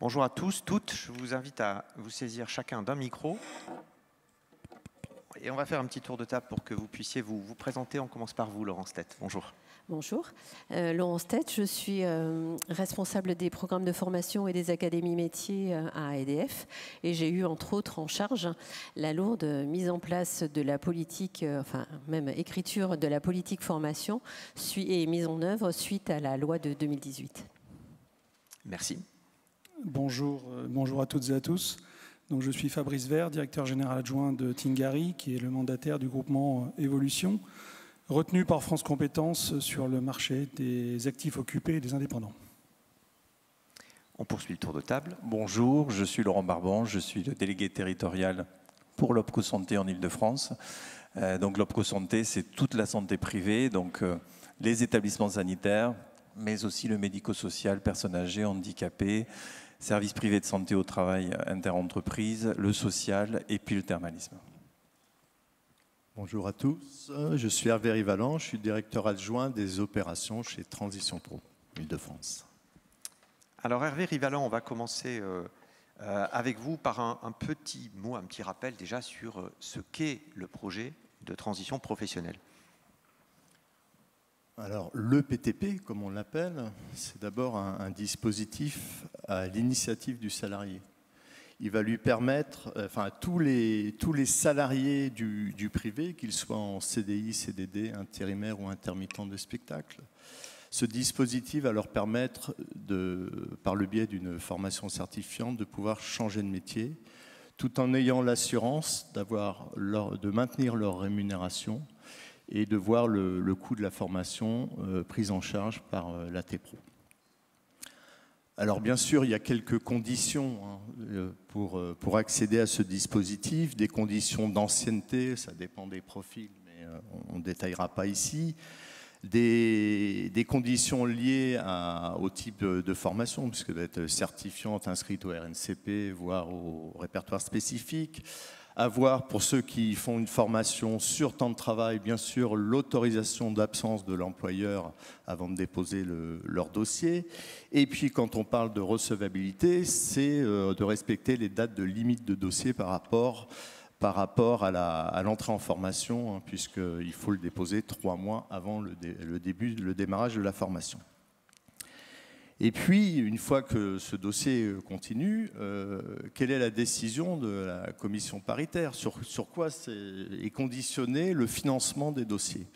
Bonjour à tous, toutes. Je vous invite à vous saisir chacun d'un micro. Et on va faire un petit tour de table pour que vous puissiez vous présenter. On commence par vous, Laurence Tête. Bonjour. Bonjour, Laurence Tête, je suis responsable des programmes de formation et des académies métiers à EDF et j'ai eu entre autres en charge la lourde mise en place de la politique, enfin même écriture de la politique formation et mise en œuvre suite à la loi de 2018. Merci. Bonjour à toutes et à tous. Donc, je suis Fabrice Vert, directeur général adjoint de Tingari, qui est le mandataire du groupement Évolution, retenu par France Compétences sur le marché des actifs occupés et des indépendants. On poursuit le tour de table. Bonjour, je suis Laurent Barban, je suis le délégué territorial pour l'OPCO Santé en Ile-de-France. Donc l'OPCO Santé, c'est toute la santé privée, donc les établissements sanitaires, mais aussi le médico-social, personnes âgées, handicapées, services privés de santé au travail interentreprise, le social et puis le thermalisme. Bonjour à tous, je suis Hervé Rivalan, je suis directeur adjoint des opérations chez Transition Pro, Île-de-France. Alors Hervé Rivalan, on va commencer avec vous par un petit mot, un petit rappel déjà sur ce qu'est le projet de transition professionnelle. Alors le PTP, comme on l'appelle, c'est d'abord un dispositif à l'initiative du salarié. Il va lui permettre, enfin tous les salariés du privé, qu'ils soient en CDI, CDD, intérimaire ou intermittent de spectacle, ce dispositif va leur permettre, par le biais d'une formation certifiante, de pouvoir changer de métier, tout en ayant l'assurance de maintenir leur rémunération et de voir le coût de la formation prise en charge par la TPRO. Alors bien sûr, il y a quelques conditions pour accéder à ce dispositif, des conditions d'ancienneté, ça dépend des profils, mais on ne détaillera pas ici, des conditions liées au type de formation, puisque d'être certifiante, inscrite au RNCP, voire au répertoire spécifique, avoir pour ceux qui font une formation sur temps de travail, bien sûr, l'autorisation d'absence de l'employeur avant de déposer leur dossier. Et puis, quand on parle de recevabilité, c'est de respecter les dates de limite de dossier par rapport à l'entrée en formation, hein, puisqu'il faut le déposer 3 mois avant le démarrage de la formation. Et puis, une fois que ce dossier continue, quelle est la décision de la commission paritaire? Sur quoi est conditionné le financement des dossiers?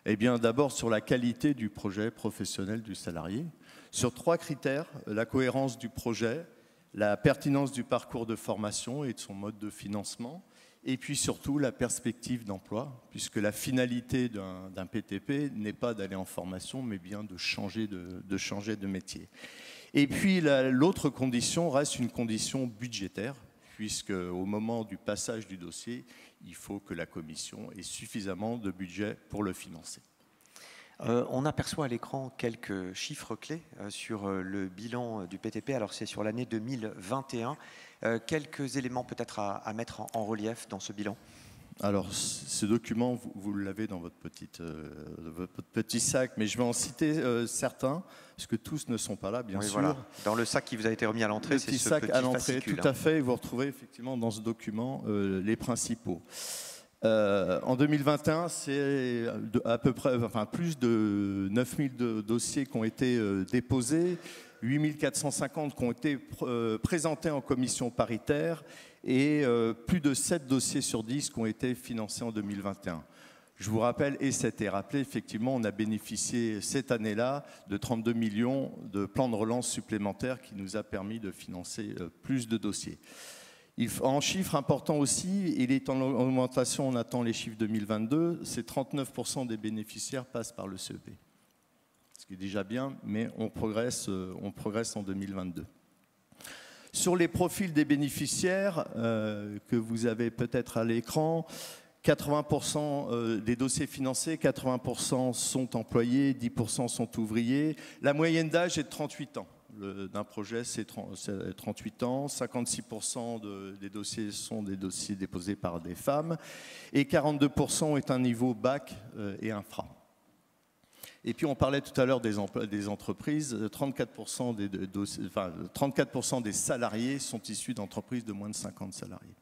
Eh bien, d'abord sur la qualité du projet professionnel du salarié, sur 3 critères: la cohérence du projet, la pertinence du parcours de formation et de son mode de financement, et puis surtout la perspective d'emploi, puisque la finalité d'un PTP n'est pas d'aller en formation, mais bien de changer de métier. Et puis l'autre condition reste une condition budgétaire, puisque au moment du passage du dossier, il faut que la commission ait suffisamment de budget pour le financer. On aperçoit à l'écran quelques chiffres clés sur le bilan du PTP. Alors c'est sur l'année 2021. Quelques éléments peut-être à mettre en relief dans ce bilan. Alors ce document, vous l'avez dans votre petit sac, mais je vais en citer certains, parce que tous ne sont pas là, bien sûr. Voilà. Dans le sac qui vous a été remis à l'entrée, c'est ce petit fascicule. Tout à fait, vous retrouvez effectivement dans ce document les principaux. En 2021, c'est à peu près, plus de 9000 dossiers qui ont été déposés, 8450 qui ont été présentés en commission paritaire et plus de 7 dossiers sur 10 qui ont été financés en 2021. Je vous rappelle, et c'était rappelé, effectivement, on a bénéficié cette année-là de 32 millions de plans de relance supplémentaires qui nous a permis de financer plus de dossiers. En chiffres importants aussi, il est en augmentation, on attend les chiffres 2022, c'est 39% des bénéficiaires passent par le CEP. Ce qui est déjà bien, mais on progresse en 2022. Sur les profils des bénéficiaires que vous avez peut-être à l'écran, 80% des dossiers financés, 80% sont employés, 10% sont ouvriers. La moyenne d'âge est de 38 ans. D'un projet, c'est 38 ans, 56% des dossiers sont des dossiers déposés par des femmes et 42% est un niveau bac et infra. Et puis on parlait tout à l'heure des entreprises, 34% des salariés sont issus d'entreprises de moins de 50 salariés.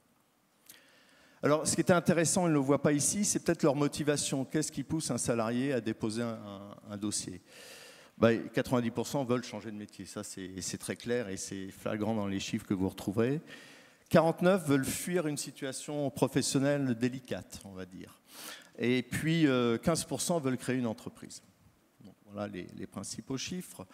Alors ce qui était intéressant, on ne le voit pas ici, c'est peut-être leur motivation. Qu'est-ce qui pousse un salarié à déposer un dossier ? 90% veulent changer de métier, ça c'est très clair et c'est flagrant dans les chiffres que vous retrouverez. 49 veulent fuir une situation professionnelle délicate, on va dire. Et puis 15% veulent créer une entreprise. Donc, voilà les principaux chiffres.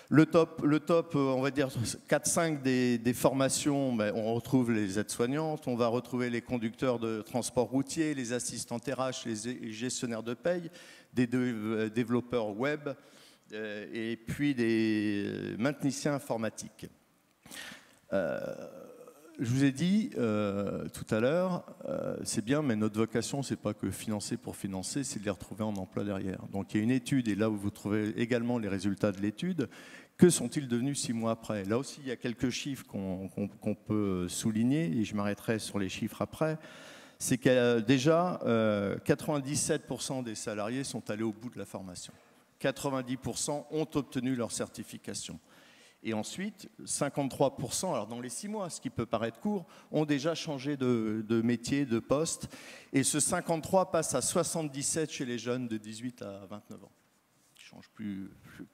Le top, on va dire 4-5 des formations, on retrouve les aides-soignantes, on va retrouver les conducteurs de transport routier, les assistantes RH, les gestionnaires de paye, des développeurs web et puis des mainteniciens informatiques. Je vous ai dit tout à l'heure, c'est bien, mais notre vocation, c'est pas que financer pour financer, c'est de les retrouver en emploi derrière. Donc il y a une étude, et là où vous trouvez également les résultats de l'étude. Que sont-ils devenus 6 mois après? Là aussi, il y a quelques chiffres qu'on peut souligner, et je m'arrêterai sur les chiffres après. C'est que déjà, 97% des salariés sont allés au bout de la formation. 90% ont obtenu leur certification. Et ensuite, 53%, alors dans les 6 mois, ce qui peut paraître court, ont déjà changé de métier, de poste. Et ce 53 passe à 77 chez les jeunes de 18 à 29 ans. Ils changent plus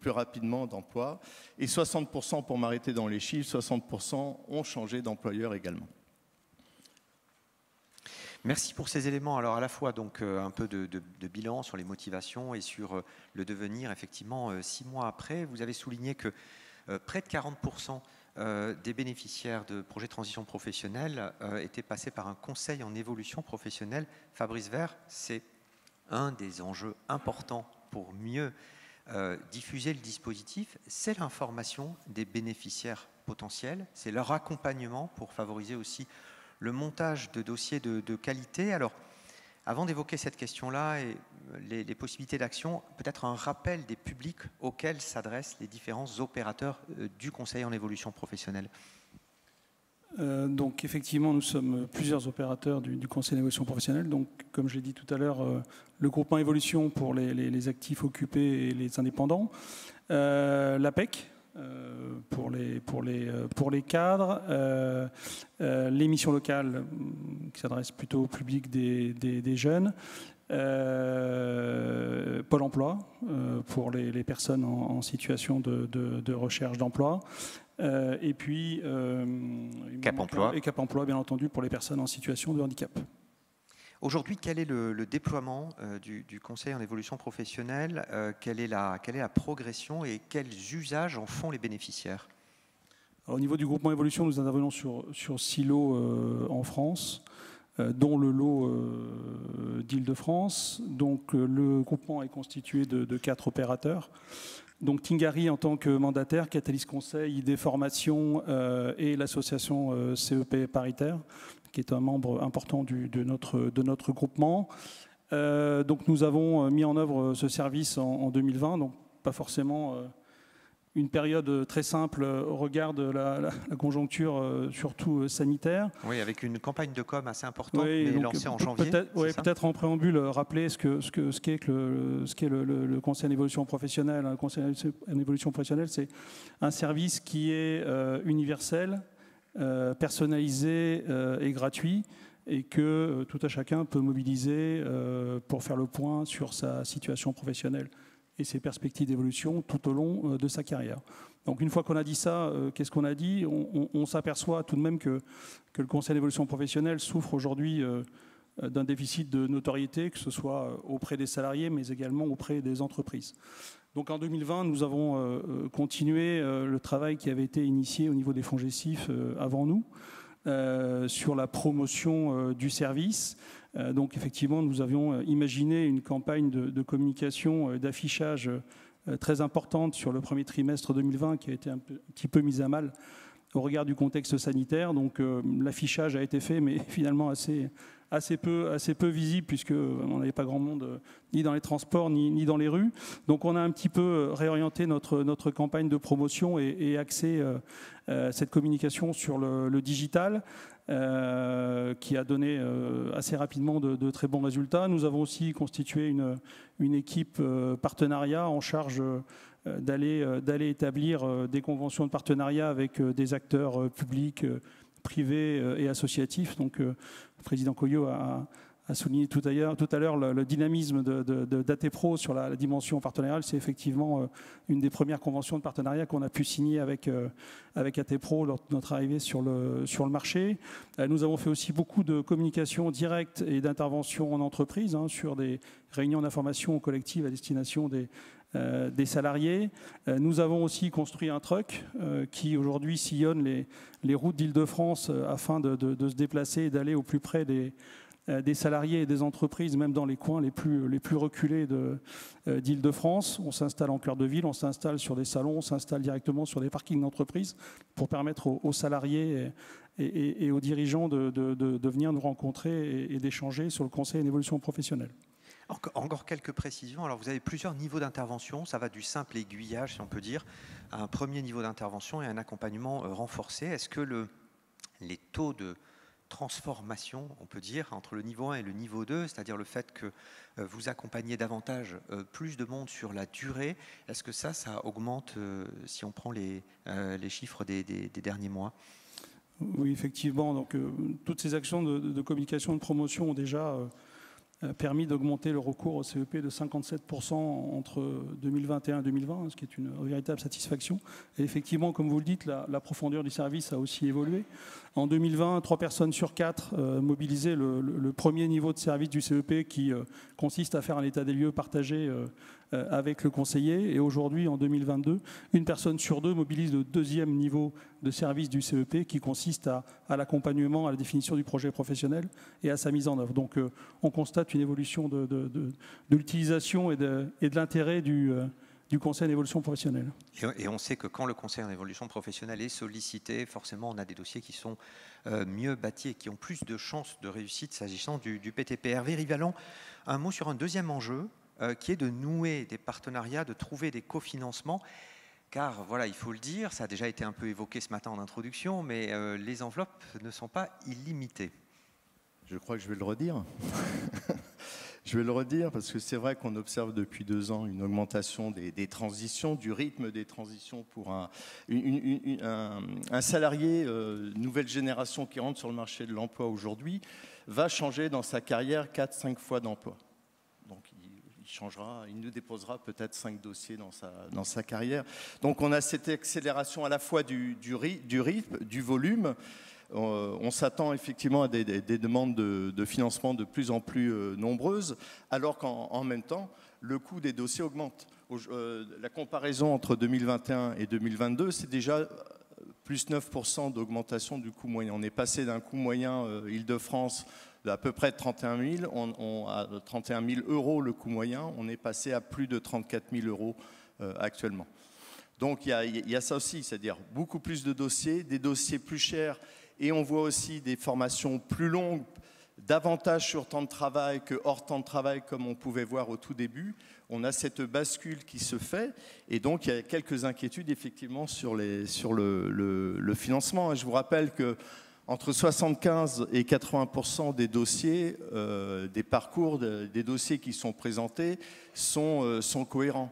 rapidement d'emploi. Et 60%, pour m'arrêter dans les chiffres, 60% ont changé d'employeur également. Merci pour ces éléments. Alors à la fois donc un peu de bilan sur les motivations et sur le devenir. Effectivement, 6 mois après, vous avez souligné que près de 40% des bénéficiaires de projets de transition professionnelle étaient passés par un conseil en évolution professionnelle. Fabrice Vert, c'est un des enjeux importants pour mieux diffuser le dispositif, c'est l'information des bénéficiaires potentiels, c'est leur accompagnement pour favoriser aussi le montage de dossiers de qualité. Alors, avant d'évoquer cette question-là et les possibilités d'action, peut-être un rappel des publics auxquels s'adressent les différents opérateurs du conseil en évolution professionnelle. Donc effectivement, nous sommes plusieurs opérateurs du conseil d'évolution professionnelle. Donc, comme je l'ai dit tout à l'heure, le groupement évolution pour les actifs occupés et les indépendants, l'APEC pour les cadres, les missions locales qui s'adressent plutôt au public des jeunes, Pôle emploi pour les personnes en situation de recherche d'emploi, et puis Cap Emploi. Et Cap Emploi, bien entendu, pour les personnes en situation de handicap. Aujourd'hui, quel est le déploiement du conseil en évolution professionnelle? Quelle est la progression et quels usages en font les bénéficiaires? Alors, au niveau du groupement évolution, nous intervenons sur 6 lots en France, dont le lot d'Île-de-France. Donc le groupement est constitué de 4 opérateurs. Donc Tingari en tant que mandataire, Catalyse Conseil, des formations et l'association CEP Paritaire, qui est un membre important de notre groupement. Donc nous avons mis en œuvre ce service en 2020, donc pas forcément une période très simple au regard de la conjoncture, surtout sanitaire. Oui, avec une campagne de com assez importante, oui, mais lancée en janvier. Peut-être en préambule, rappeler ce qu'est le conseil en évolution professionnelle. Un conseil en évolution professionnelle, c'est un service qui est universel, personnalisé et gratuit, et que tout à chacun peut mobiliser pour faire le point sur sa situation professionnelle et ses perspectives d'évolution tout au long de sa carrière. Donc une fois qu'on a dit ça, qu'est-ce qu'on a dit? On s'aperçoit tout de même que le conseil d'évolution professionnelle souffre aujourd'hui d'un déficit de notoriété, que ce soit auprès des salariés, mais également auprès des entreprises. Donc en 2020, nous avons continué le travail qui avait été initié au niveau des FONGECIF avant nous, sur la promotion du service. Donc effectivement, nous avions imaginé une campagne de communication, d'affichage très importante sur le premier trimestre 2020 qui a été un petit peu mise à mal au regard du contexte sanitaire. Donc l'affichage a été fait, mais finalement assez assez peu visible puisqu'on n'avait pas grand monde ni dans les transports ni dans les rues. Donc on a un petit peu réorienté notre campagne de promotion et axé cette communication sur le digital. Qui a donné assez rapidement de très bons résultats. Nous avons aussi constitué une équipe partenariat en charge d'aller établir des conventions de partenariat avec des acteurs publics, privés et associatifs. Donc, le président Coyot a souligné tout à l'heure le dynamisme d'ATPRO sur la dimension partenariale. C'est effectivement une des premières conventions de partenariat qu'on a pu signer avec ATPRO lors de notre arrivée sur le marché. Nous avons fait aussi beaucoup de communication directe et d'intervention en entreprise sur des réunions d'information collective à destination des salariés. Nous avons aussi construit un truck qui aujourd'hui sillonne les routes d'Île-de-France afin de se déplacer et d'aller au plus près des salariés et des entreprises, même dans les coins les plus reculés d'Île-de-France. On s'installe en cœur de ville, on s'installe sur des salons, on s'installe directement sur des parkings d'entreprises pour permettre aux salariés et aux dirigeants de venir nous rencontrer et d'échanger sur le conseil et l'évolution professionnelle. Encore quelques précisions. Alors, vous avez plusieurs niveaux d'intervention. Ça va du simple aiguillage, si on peut dire, à un premier niveau d'intervention et un accompagnement renforcé. Est-ce que les taux de transformation, on peut dire, entre le niveau 1 et le niveau 2, c'est-à-dire le fait que vous accompagnez davantage plus de monde sur la durée, est-ce que ça augmente si on prend les chiffres des derniers mois? Oui, effectivement. Donc, toutes ces actions de communication, de promotion ont déjà permis d'augmenter le recours au CEP de 57% entre 2021 et 2020, ce qui est une véritable satisfaction. Et effectivement, comme vous le dites, la profondeur du service a aussi évolué. En 2020, 3 personnes sur 4 mobilisaient le premier niveau de service du CEP qui consiste à faire un état des lieux partagé avec le conseiller. Et aujourd'hui, en 2022, 1 personne sur 2 mobilise le deuxième niveau de service du CEP qui consiste à l'accompagnement, à la définition du projet professionnel et à sa mise en œuvre. Donc on constate une évolution de l'utilisation et de l'intérêt du conseil en évolution professionnelle. Et on sait que quand le conseil en évolution professionnelle est sollicité, forcément on a des dossiers qui sont mieux bâtis et qui ont plus de chances de réussite s'agissant du PTP. Hervé Rivalan, un mot sur un deuxième enjeu qui est de nouer des partenariats, de trouver des cofinancements. Car voilà, il faut le dire, ça a déjà été un peu évoqué ce matin en introduction, mais les enveloppes ne sont pas illimitées. Je crois que je vais le redire. Je vais le redire parce que c'est vrai qu'on observe depuis 2 ans une augmentation des transitions, du rythme des transitions pour un salarié nouvelle génération qui rentre sur le marché de l'emploi aujourd'hui va changer dans sa carrière 4-5 fois d'emploi. Donc il nous déposera peut-être 5 dossiers dans sa carrière. Donc on a cette accélération à la fois du rythme, du volume. On s'attend effectivement à des demandes de financement de plus en plus nombreuses, alors qu'en même temps, le coût des dossiers augmente. La comparaison entre 2021 et 2022, c'est déjà plus 9% d'augmentation du coût moyen. On est passé d'un coût moyen Île-de-France d'à peu près 31 000, à 31 000 euros le coût moyen, on est passé à plus de 34 000 euros actuellement. Donc il y a ça aussi, c'est-à-dire beaucoup plus de dossiers, des dossiers plus chers, et on voit aussi des formations plus longues, davantage sur temps de travail que hors temps de travail, comme on pouvait voir au tout début. On a cette bascule qui se fait, et donc il y a quelques inquiétudes effectivement sur le financement. Je vous rappelle que entre 75 et 80% des dossiers, des parcours, des dossiers qui sont présentés sont cohérents.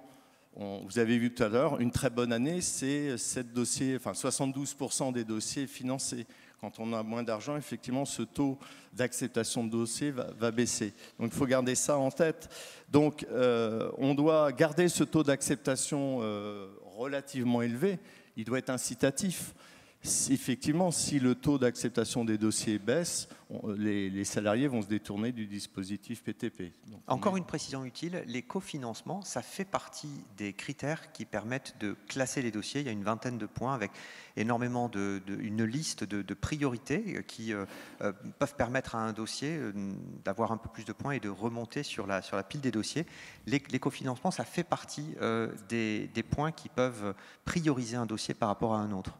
Vous avez vu tout à l'heure, une très bonne année, c'est 72% des dossiers financés. Quand on a moins d'argent, effectivement, ce taux d'acceptation de dossier va baisser. Donc il faut garder ça en tête. Donc on doit garder ce taux d'acceptation relativement élevé. Il doit être incitatif. Effectivement, si le taux d'acceptation des dossiers baisse, les salariés vont se détourner du dispositif PTP. Donc, encore une précision utile, les cofinancements, ça fait partie des critères qui permettent de classer les dossiers. Il y a une vingtaine de points avec énormément une liste de priorités qui peuvent permettre à un dossier d'avoir un peu plus de points et de remonter sur la pile des dossiers. Les cofinancements, ça fait partie des points qui peuvent prioriser un dossier par rapport à un autre.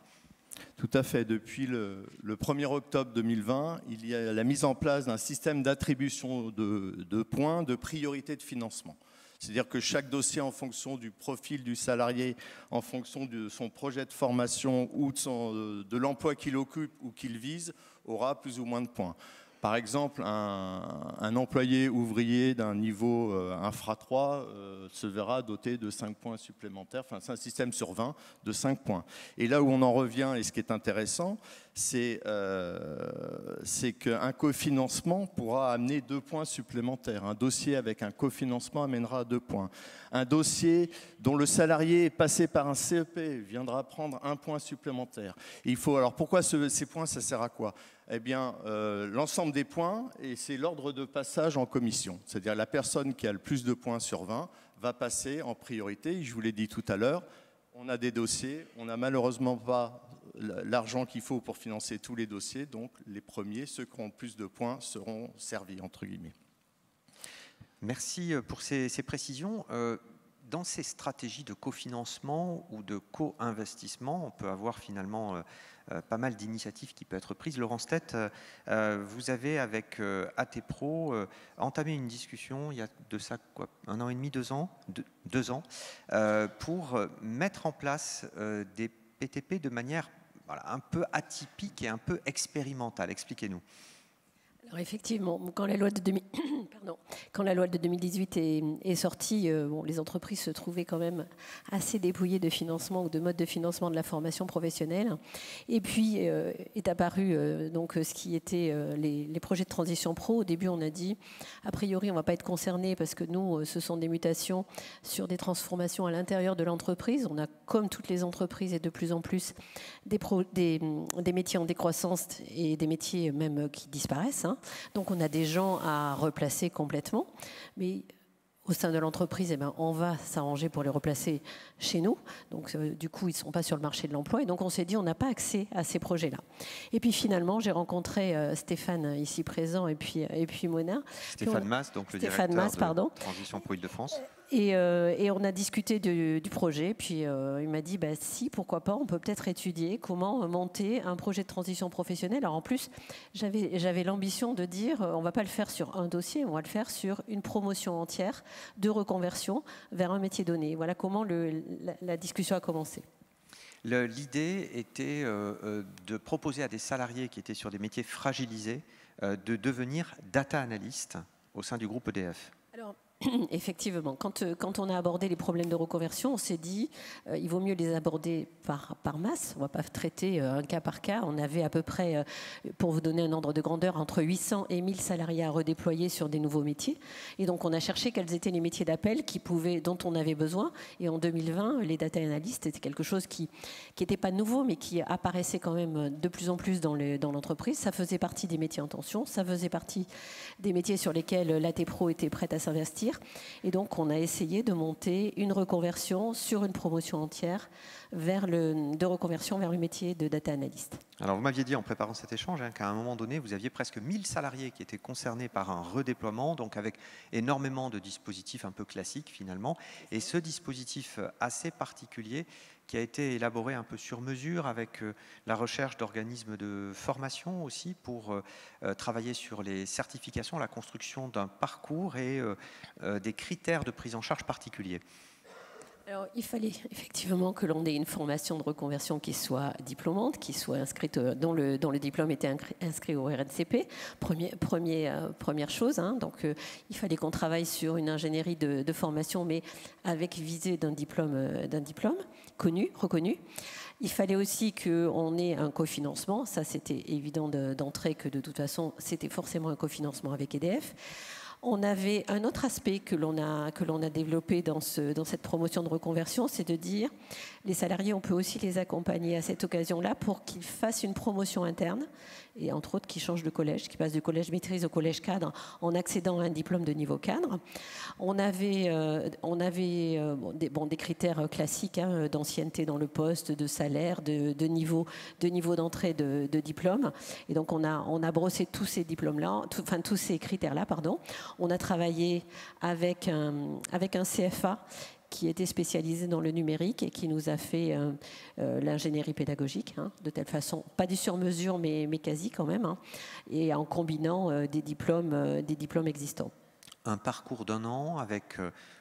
Tout à fait. Depuis le 1er octobre 2020, il y a la mise en place d'un système d'attribution de points de priorité de financement. C'est-à-dire que chaque dossier, en fonction du profil du salarié, en fonction de son projet de formation ou de l'emploi qu'il occupe ou qu'il vise, aura plus ou moins de points. Par exemple, un employé ouvrier d'un niveau infra 3 se verra doté de 5 points supplémentaires. Enfin, c'est un système sur 20 de 5 points. Et là où on en revient, et ce qui est intéressant, c'est qu'un cofinancement pourra amener 2 points supplémentaires. Un dossier avec un cofinancement amènera 2 points. Un dossier dont le salarié est passé par un CEP viendra prendre 1 point supplémentaire. Et il faut, alors pourquoi ces points, ça sert à quoi ? Eh bien, l'ensemble des points, et c'est l'ordre de passage en commission. C'est-à-dire la personne qui a le plus de points sur 20 va passer en priorité. Je vous l'ai dit tout à l'heure, on a des dossiers, on n'a malheureusement pas l'argent qu'il faut pour financer tous les dossiers, donc les premiers, ceux qui ont le plus de points, seront servis, entre guillemets. Merci pour ces précisions. Dans ces stratégies de cofinancement ou de co-investissement, on peut avoir finalement pas mal d'initiatives qui peuvent être prises. Laurent Stett, vous avez avec AT Pro entamé une discussion il y a de ça quoi, 1 an et demi, 2 ans, 2 ans, pour mettre en place des PTP de manière un peu atypique et un peu expérimentale. Expliquez-nous. Alors effectivement, quand la loi de 2018 est sortie, les entreprises se trouvaient quand même assez dépouillées de financement ou de mode de financement de la formation professionnelle. Et puis est apparu donc ce qui était les projets de transition pro. Au début, on a dit a priori, on ne va pas être concerné parce que nous, ce sont des mutations sur des transformations à l'intérieur de l'entreprise. On a, comme toutes les entreprises et de plus en plus, des métiers en décroissance et des métiers même qui disparaissent. Donc on a des gens à replacer complètement, mais au sein de l'entreprise, on va s'arranger pour les replacer chez nous. Donc du coup, ils ne sont pas sur le marché de l'emploi. Et donc on s'est dit, on n'a pas accès à ces projets-là. Et puis finalement, j'ai rencontré Stéphane ici présent et puis Mona. Stéphane Mas, donc le directeur de Transition Pro Île-de-France. Et on a discuté du projet, puis il m'a dit si, pourquoi pas, on peut peut-être étudier comment monter un projet de transition professionnelle. Alors en plus, j'avais l'ambition de dire on ne va pas le faire sur un dossier, on va le faire sur une promotion entière de reconversion vers un métier donné. Voilà comment la discussion a commencé. L'idée était de proposer à des salariés qui étaient sur des métiers fragilisés de devenir data analyst au sein du groupe EDF. Alors, effectivement, quand on a abordé les problèmes de reconversion, on s'est dit il vaut mieux les aborder par masse. On ne va pas traiter un cas par cas. On avait à peu près, pour vous donner un ordre de grandeur, entre 800 et 1000 salariés à redéployer sur des nouveaux métiers. Et donc, on a cherché quels étaient les métiers d'appel dont on avait besoin. Et en 2020, les data analysts, c'était quelque chose qui n'était pas nouveau, mais qui apparaissait quand même de plus en plus dans l'entreprise. Ça faisait partie des métiers en tension. Ça faisait partie des métiers sur lesquels l'AT Pro était prête à s'investir. Et donc, on a essayé de monter une reconversion sur une promotion entière de reconversion vers le métier de data analyst. Alors, vous m'aviez dit en préparant cet échange qu'à un moment donné, vous aviez presque 1000 salariés qui étaient concernés par un redéploiement, donc avec énormément de dispositifs un peu classiques finalement. Et ce dispositif assez particulier qui a été élaboré un peu sur mesure avec la recherche d'organismes de formation aussi pour travailler sur les certifications, la construction d'un parcours et des critères de prise en charge particuliers. Alors, il fallait effectivement que l'on ait une formation de reconversion qui soit diplômante, qui soit inscrite, dont le diplôme était inscrit au RNCP. Première chose. Donc, il fallait qu'on travaille sur une ingénierie de formation, mais avec visée d'un diplôme reconnu. Il fallait aussi qu'on ait un cofinancement. Ça, c'était évident d'entrée que de toute façon, c'était forcément un cofinancement avec EDF. On avait un autre aspect que l'on a développé dans cette promotion de reconversion, c'est de dire les salariés, on peut aussi les accompagner à cette occasion-là pour qu'ils fassent une promotion interne et entre autres qu'ils changent de collège, qu'ils passent du collège maîtrise au collège cadre en accédant à un diplôme de niveau cadre. On avait des critères classiques d'ancienneté dans le poste, de salaire, de niveau d'entrée de diplôme. Et donc on a brossé tous ces diplômes-là, tous ces critères-là, pardon. On a travaillé avec un CFA qui était spécialisé dans le numérique et qui nous a fait l'ingénierie pédagogique, de telle façon, pas du sur-mesure, mais quasi quand même, et en combinant des diplômes existants. Un parcours d'1 an avec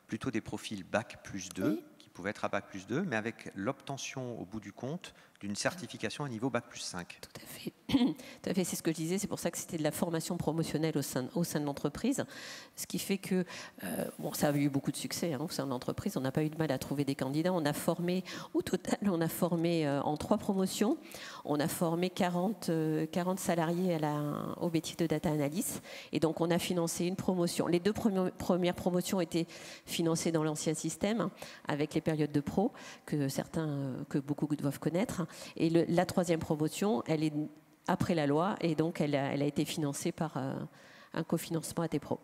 plutôt des profils Bac+2, oui, qui pouvaient être à Bac+2, mais avec l'obtention au bout du compte d'une certification à niveau Bac+5. Tout à fait. Tout à fait, c'est ce que je disais, c'est pour ça que c'était de la formation promotionnelle au sein de l'entreprise, ce qui fait que, bon, ça a eu beaucoup de succès au sein de l'entreprise, on n'a pas eu de mal à trouver des candidats, on a formé, au total, on a formé en 3 promotions, on a formé 40 salariés au métier de data analyst, et donc on a financé une promotion. Les 2 premières promotions étaient financées dans l'ancien système, avec les périodes de pro, que beaucoup doivent connaître, et la 3e promotion, elle est après la loi, et donc elle a été financée par un cofinancement AT-Pro.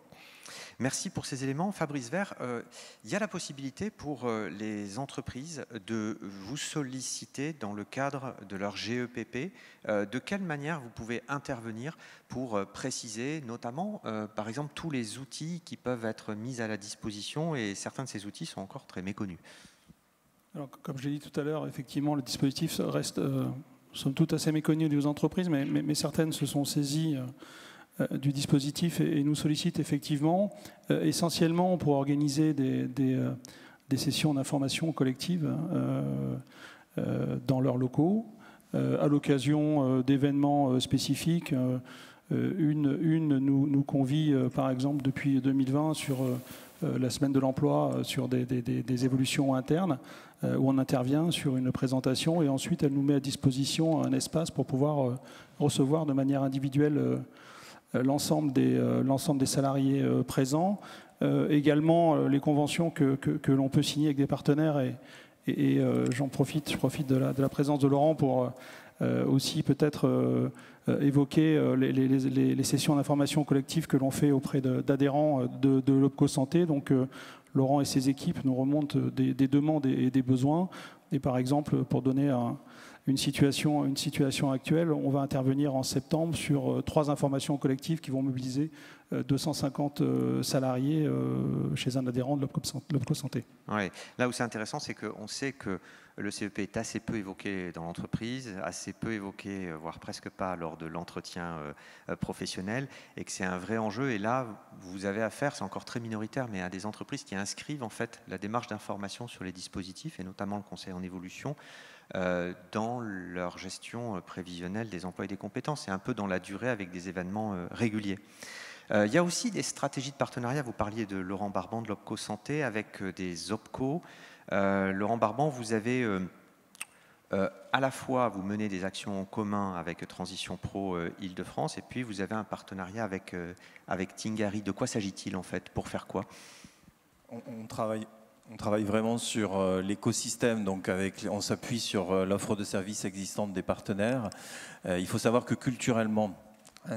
Merci pour ces éléments. Fabrice Vert, il y a la possibilité pour les entreprises de vous solliciter dans le cadre de leur GEPP. De quelle manière vous pouvez intervenir pour préciser notamment, par exemple, tous les outils qui peuvent être mis à la disposition, et certains de ces outils sont encore très méconnus. Alors, comme je l'ai dit tout à l'heure, effectivement, le dispositif reste somme toute assez méconnu des entreprises, mais certaines se sont saisies du dispositif et nous sollicitent effectivement, essentiellement pour organiser des sessions d'information collective dans leurs locaux, à l'occasion d'événements spécifiques. Une nous convie, par exemple, depuis 2020 sur la semaine de l'emploi, sur des évolutions internes, où on intervient sur une présentation et ensuite elle nous met à disposition un espace pour pouvoir recevoir de manière individuelle l'ensemble des salariés présents. Également les conventions que l'on peut signer avec des partenaires et je profite de la présence de Laurent pour aussi peut-être évoquer les sessions d'information collective que l'on fait auprès d'adhérents de l'Opco Santé. Donc Laurent et ses équipes nous remontent des demandes et des besoins. Et par exemple, pour donner une situation actuelle, on va intervenir en septembre sur 3 informations collectives qui vont mobiliser 250 salariés chez un adhérent de l'Opco Santé. Ouais. Là où c'est intéressant, c'est qu'on sait que le CEP est assez peu évoqué dans l'entreprise, assez peu évoqué, voire presque pas lors de l'entretien professionnel, et que c'est un vrai enjeu. Et là, vous avez affaire, c'est encore très minoritaire, mais à des entreprises qui inscrivent en fait la démarche d'information sur les dispositifs, et notamment le conseil en évolution, dans leur gestion prévisionnelle des emplois et des compétences. C'est un peu dans la durée avec des événements réguliers. Il y a aussi des stratégies de partenariat. Vous parliez de Laurent Barban de l'Opco Santé avec des OPCO. Laurent Barban, vous avez à la fois, vous menez des actions en commun avec Transition Pro Île-de-France, et puis vous avez un partenariat avec Tingari. De quoi s'agit-il en fait? Pour faire quoi? On travaille vraiment sur l'écosystème, donc on s'appuie sur l'offre de services existante des partenaires. Il faut savoir que culturellement,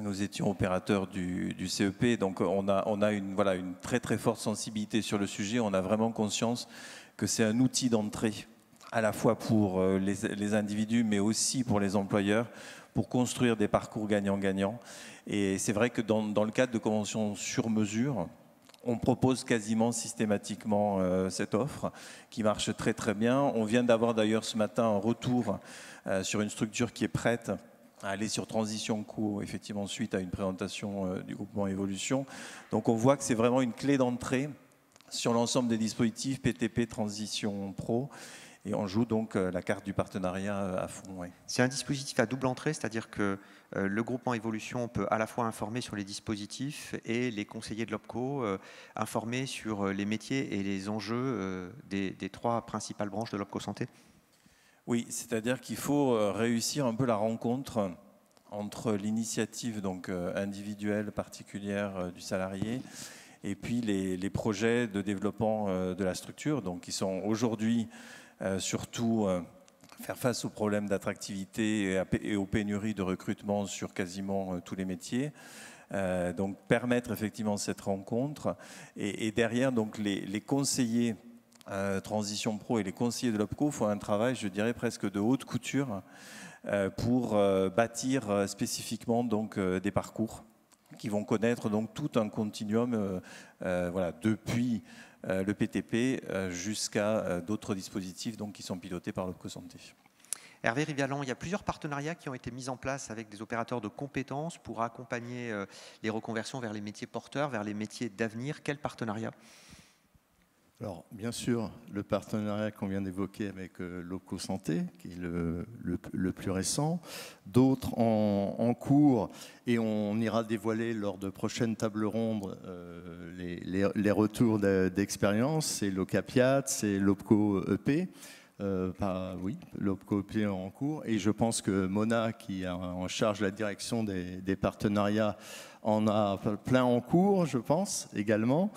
nous étions opérateurs du CEP, donc on a une très très forte sensibilité sur le sujet. On a vraiment conscience que c'est un outil d'entrée à la fois pour les individus, mais aussi pour les employeurs, pour construire des parcours gagnant-gagnant. Et c'est vrai que dans le cadre de conventions sur mesure, on propose quasiment systématiquement cette offre qui marche très très bien. On vient d'avoir d'ailleurs ce matin un retour sur une structure qui est prête à aller sur Transition Co, effectivement, suite à une présentation du groupement Évolution. Donc on voit que c'est vraiment une clé d'entrée sur l'ensemble des dispositifs PTP Transition Pro. Et on joue donc la carte du partenariat à fond. Ouais. C'est un dispositif à double entrée, c'est-à-dire que le groupement Évolution peut à la fois informer sur les dispositifs et les conseillers de l'OPCO informer sur les métiers et les enjeux des 3 principales branches de l'OPCO Santé. Oui, c'est-à-dire qu'il faut réussir un peu la rencontre entre l'initiative donc individuelle, particulière du salarié, et puis les projets de développement de la structure, donc qui sont aujourd'hui surtout faire face aux problèmes d'attractivité et aux pénuries de recrutement sur quasiment tous les métiers. Donc permettre effectivement cette rencontre, et derrière donc les conseillers Transition Pro et les conseillers de l'OPCO font un travail, je dirais, presque de haute couture pour bâtir spécifiquement donc, des parcours qui vont connaître donc tout un continuum voilà, depuis le PTP jusqu'à d'autres dispositifs donc, qui sont pilotés par l'Opco Santé. Hervé Rivialan, il y a plusieurs partenariats qui ont été mis en place avec des opérateurs de compétences pour accompagner les reconversions vers les métiers porteurs, vers les métiers d'avenir. Quel partenariat ? Alors, bien sûr, le partenariat qu'on vient d'évoquer avec l'Opco Santé, qui est le plus récent, d'autres en cours, et on ira dévoiler lors de prochaines tables rondes les retours d'expérience. C'est l'OCAPIAT, c'est l'Opco EP. Oui, l'Opco EP en cours. Et je pense que Mona, qui a en charge la direction des partenariats, en a plein en cours, je pense, également.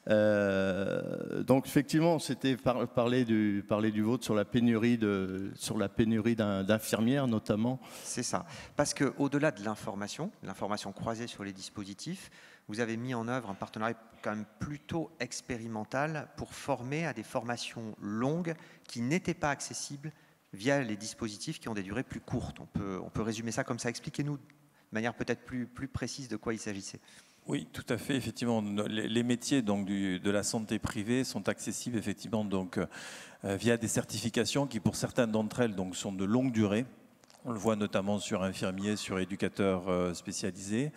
Donc, effectivement, c'était parler du vôtre sur la pénurie d'infirmières, notamment. C'est ça. Parce qu'au-delà de l'information croisée sur les dispositifs, vous avez mis en œuvre un partenariat quand même plutôt expérimental pour former à des formations longues qui n'étaient pas accessibles via les dispositifs qui ont des durées plus courtes. On peut résumer ça comme ça. Expliquez-nous de manière peut-être plus précise de quoi il s'agissait. Oui, tout à fait. Effectivement, les métiers donc, de la santé privée sont accessibles effectivement, donc, via des certifications qui, pour certaines d'entre elles, donc, sont de longue durée. On le voit notamment sur infirmiers, sur éducateurs spécialisés.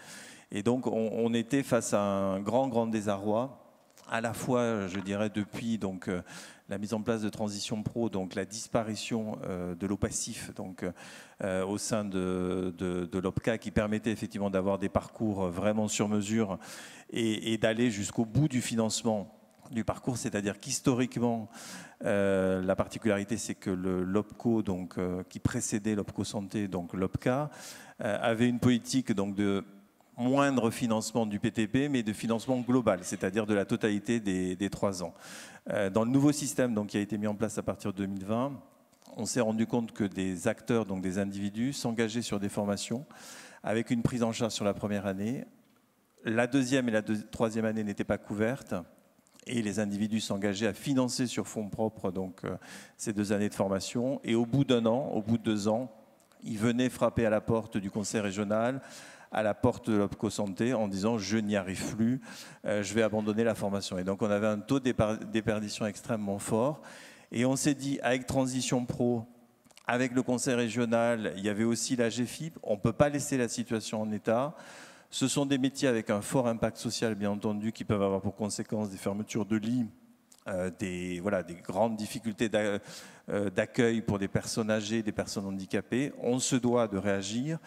Et donc, on était face à un grand désarroi, à la fois, je dirais, depuis donc, la mise en place de Transition Pro, donc la disparition de l'OPACIF donc, au sein de l'OPCA, qui permettait effectivement d'avoir des parcours vraiment sur mesure et d'aller jusqu'au bout du financement du parcours, c'est-à-dire qu'historiquement, la particularité, c'est que l'OPCO, donc, qui précédait l'OPCO Santé, donc l'OPCA, avait une politique donc, de moindre financement du PTP, mais de financement global, c'est-à-dire de la totalité des 3 ans. Dans le nouveau système donc, qui a été mis en place à partir de 2020, on s'est rendu compte que des acteurs, donc des individus, s'engageaient sur des formations avec une prise en charge sur la première année. La deuxième et la troisième année n'étaient pas couvertes et les individus s'engageaient à financer sur fonds propres donc, ces 2 années de formation. Et au bout d'1 an, au bout de 2 ans, ils venaient frapper à la porte du conseil régional, à la porte de l'Opco Santé en disant « je n'y arrive plus, je vais abandonner la formation ». Et donc on avait un taux de déperdition extrêmement fort. Et on s'est dit, avec Transition Pro, avec le conseil régional, il y avait aussi la GFIP, on ne peut pas laisser la situation en état. Ce sont des métiers avec un fort impact social, bien entendu, qui peuvent avoir pour conséquence des fermetures de lits, des grandes difficultés d'accueil pour des personnes âgées, des personnes handicapées. On se doit de réagir.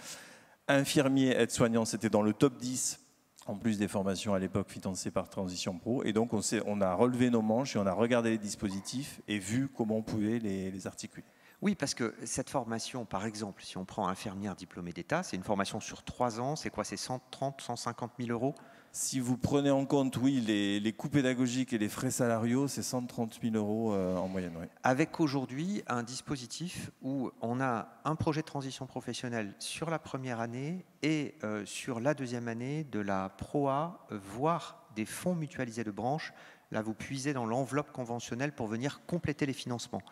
Infirmiers, aides-soignants, c'était dans le top 10, en plus des formations à l'époque financées par Transition Pro. Et donc, on a relevé nos manches et on a regardé les dispositifs et vu comment on pouvait les articuler. Oui, parce que cette formation, par exemple, si on prend infirmière diplômée d'État, c'est une formation sur 3 ans, c'est quoi? C'est 130, 150 000 euros? Si vous prenez en compte, oui, les coûts pédagogiques et les frais salariaux, c'est 130 000 euros en moyenne. Oui. Avec aujourd'hui un dispositif où on a un projet de transition professionnelle sur la première année et sur la deuxième année de la PROA, voire des fonds mutualisés de branche. Là, vous puisez dans l'enveloppe conventionnelle pour venir compléter les financements.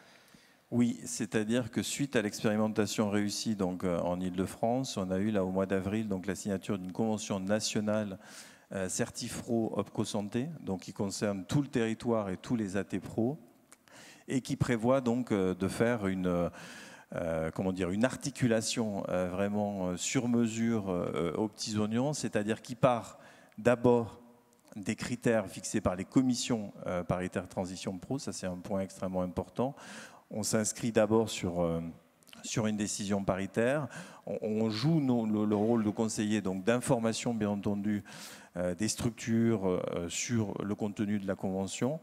Oui, c'est-à-dire que suite à l'expérimentation réussie donc, en Ile-de-France, on a eu là, au mois d'avril donc, la signature d'une convention nationale Certifro Opco Santé, donc qui concerne tout le territoire et tous les AT Pro, et qui prévoit donc de faire une articulation vraiment sur mesure aux petits oignons, c'est-à-dire qui part d'abord des critères fixés par les commissions paritaires Transition Pro, ça c'est un point extrêmement important. On s'inscrit d'abord sur une décision paritaire. On joue le rôle de conseiller, donc d'information bien entendu des structures sur le contenu de la convention.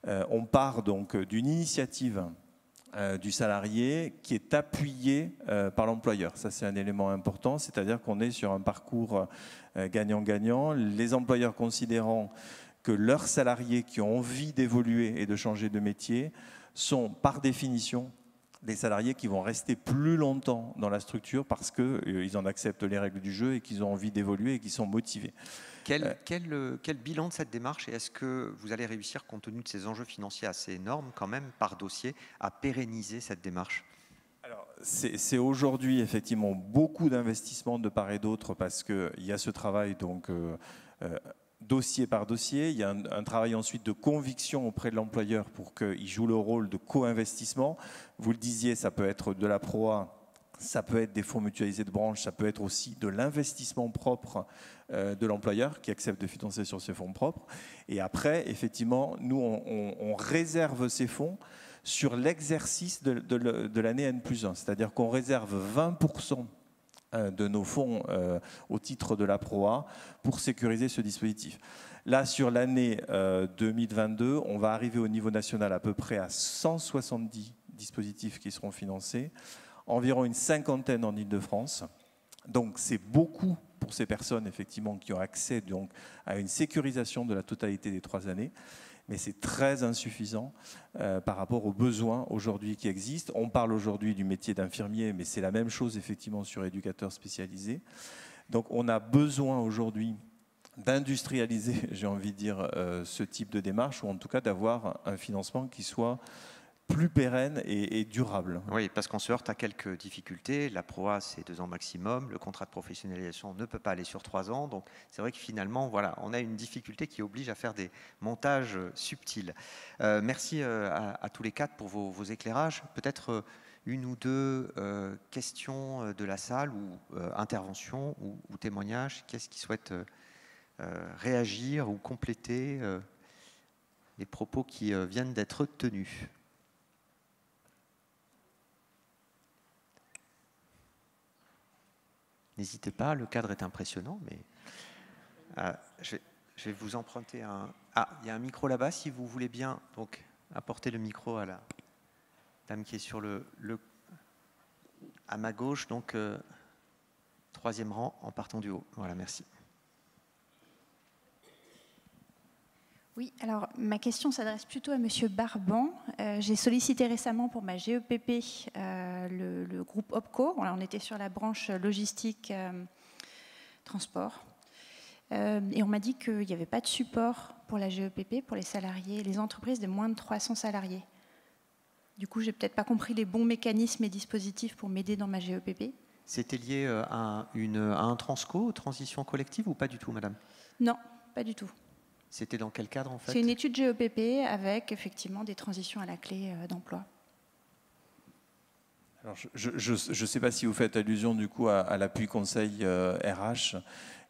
On part donc d'une initiative du salarié qui est appuyée par l'employeur. Ça c'est un élément important, c'est-à-dire qu'on est sur un parcours gagnant-gagnant. Les employeurs considérant que leurs salariés qui ont envie d'évoluer et de changer de métier sont par définition des salariés qui vont rester plus longtemps dans la structure parce qu'ils en acceptent les règles du jeu et qu'ils ont envie d'évoluer et qu'ils sont motivés. Quel bilan de cette démarche et est-ce que vous allez réussir, compte tenu de ces enjeux financiers assez énormes quand même par dossier, à pérenniser cette démarche? Alors, c'est aujourd'hui effectivement beaucoup d'investissements de part et d'autre parce qu'il y a ce travail donc, dossier par dossier. Il y a un travail ensuite de conviction auprès de l'employeur pour qu'il joue le rôle de co-investissement. Vous le disiez, ça peut être de la proa, ça peut être des fonds mutualisés de branche, ça peut être aussi de l'investissement propre de l'employeur qui accepte de financer sur ses fonds propres. Et après, effectivement, nous, on réserve ces fonds sur l'exercice de l'année N+1. C'est-à-dire qu'on réserve 20% de nos fonds au titre de la proa pour sécuriser ce dispositif. Là, sur l'année 2022, on va arriver au niveau national à peu près à 170 dispositifs qui seront financés, environ une cinquantaine en Île-de-France. Donc c'est beaucoup pour ces personnes effectivement qui ont accès donc à une sécurisation de la totalité des 3 années, mais c'est très insuffisant par rapport aux besoins aujourd'hui qui existent. On parle aujourd'hui du métier d'infirmier, mais c'est la même chose effectivement sur éducateurs spécialisés. Donc on a besoin aujourd'hui d'industrialiser, j'ai envie de dire, ce type de démarche, ou en tout cas d'avoir un financement qui soit plus pérenne et durable. Oui, parce qu'on se heurte à quelques difficultés. La proa, c'est 2 ans maximum. Le contrat de professionnalisation ne peut pas aller sur 3 ans. Donc, c'est vrai que finalement, voilà, on a une difficulté qui oblige à faire des montages subtils. Merci à tous les 4 pour vos éclairages. Peut-être une ou 2 questions de la salle ou interventions ou témoignages. Qu'est-ce qui souhaite réagir ou compléter les propos qui viennent d'être tenus? N'hésitez pas, le cadre est impressionnant, mais je vais vous emprunter un... Ah, il y a un micro là-bas, si vous voulez bien donc apporter le micro à la dame qui est sur à ma gauche, donc 3e rang en partant du haut. Voilà, merci. Oui, alors ma question s'adresse plutôt à Monsieur Barban. J'ai sollicité récemment pour ma GEPP le groupe OPCO. Voilà, on était sur la branche logistique transport. Et on m'a dit qu'il n'y avait pas de support pour la GEPP, pour les salariés, les entreprises de moins de 300 salariés. Du coup, j'ai peut-être pas compris les bons mécanismes et dispositifs pour m'aider dans ma GEPP. C'était lié à un transco, transition collective, ou pas du tout, madame? Non, pas du tout. C'était dans quel cadre, en fait? C'est une étude GEPP avec effectivement des transitions à la clé d'emploi. Alors, je ne sais pas si vous faites allusion du coup à l'appui conseil RH,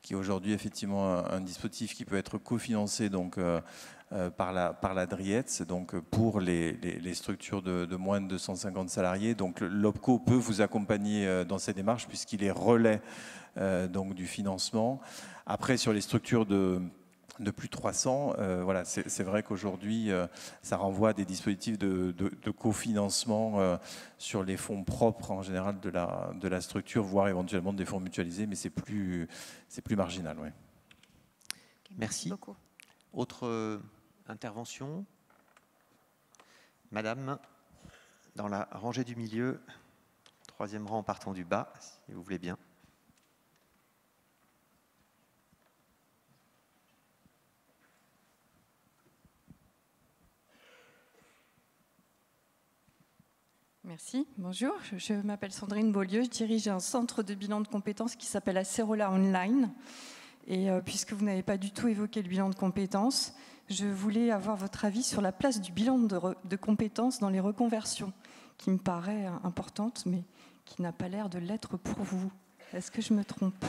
qui est aujourd'hui effectivement un dispositif qui peut être cofinancé donc, par la DRIETS, donc pour les structures de moins de 250 salariés. Donc l'OPCO peut vous accompagner dans cette démarche puisqu'il est relais donc, du financement. Après, sur les structures de plus de 300, voilà, c'est vrai qu'aujourd'hui, ça renvoie à des dispositifs de cofinancement sur les fonds propres en général de la structure, voire éventuellement des fonds mutualisés, mais c'est plus marginal. Ouais. Okay, merci beaucoup. Autre intervention? Madame, dans la rangée du milieu, 3e rang en partant du bas, si vous voulez bien. Merci, bonjour, je m'appelle Sandrine Beaulieu, je dirige un centre de bilan de compétences qui s'appelle Acerola Online. Et puisque vous n'avez pas du tout évoqué le bilan de compétences, je voulais avoir votre avis sur la place du bilan de compétences dans les reconversions, qui me paraît importante, mais qui n'a pas l'air de l'être pour vous. Est-ce que je me trompe?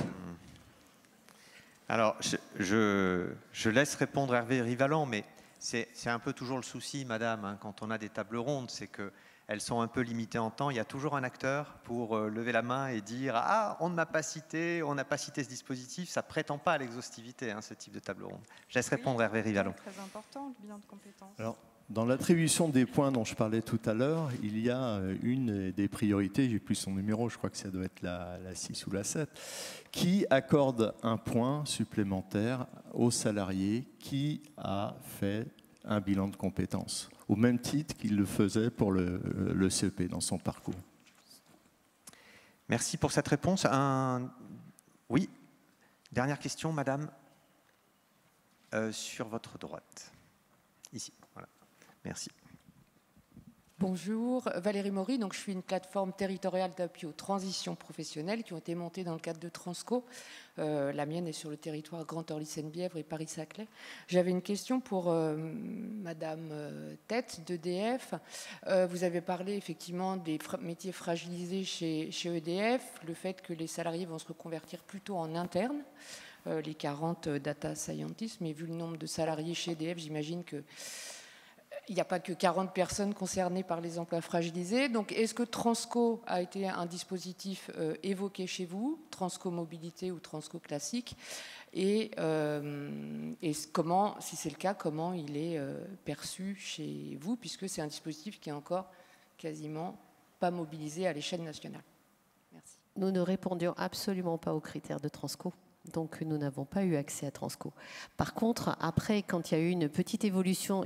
Alors, je laisse répondre Hervé Rivalan, mais c'est un peu toujours le souci, madame, hein, quand on a des tables rondes, c'est qu'elles sont un peu limitées en temps. Il y a toujours un acteur pour lever la main et dire « Ah, on ne m'a pas cité, on n'a pas cité ce dispositif ». Ça ne prétend pas à l'exhaustivité, hein, ce type de table ronde. Je laisse répondre Hervé Rivalan. C'est très important, le bilan de compétences. Alors, dans l'attribution des points dont je parlais tout à l'heure, il y a une des priorités, j'ai plus son numéro, je crois que ça doit être la 6 ou la 7, qui accorde un point supplémentaire au salarié qui a fait un bilan de compétences, au même titre qu'il le faisait pour le CEP dans son parcours. Merci pour cette réponse. Oui, dernière question, madame, sur votre droite. Ici, voilà. Merci. Bonjour, Valérie Maury. Donc, je suis une plateforme territoriale d'appui aux transitions professionnelles qui ont été montées dans le cadre de Transco. La mienne est sur le territoire Grand Orly-Seine-Bièvre et Paris-Saclay. J'avais une question pour Madame Tête d'EDF. Vous avez parlé effectivement des métiers fragilisés chez EDF, le fait que les salariés vont se reconvertir plutôt en interne, les 40 data scientists, mais vu le nombre de salariés chez EDF, j'imagine que il n'y a pas que 40 personnes concernées par les emplois fragilisés. Donc, est-ce que Transco a été un dispositif évoqué chez vous, Transco Mobilité ou Transco Classique? Et comment, si c'est le cas, comment il est perçu chez vous, puisque c'est un dispositif qui est encore quasiment pas mobilisé à l'échelle nationale? Merci. Nous ne répondions absolument pas aux critères de Transco. Donc, nous n'avons pas eu accès à Transco. Par contre, après, quand il y a eu une petite évolution...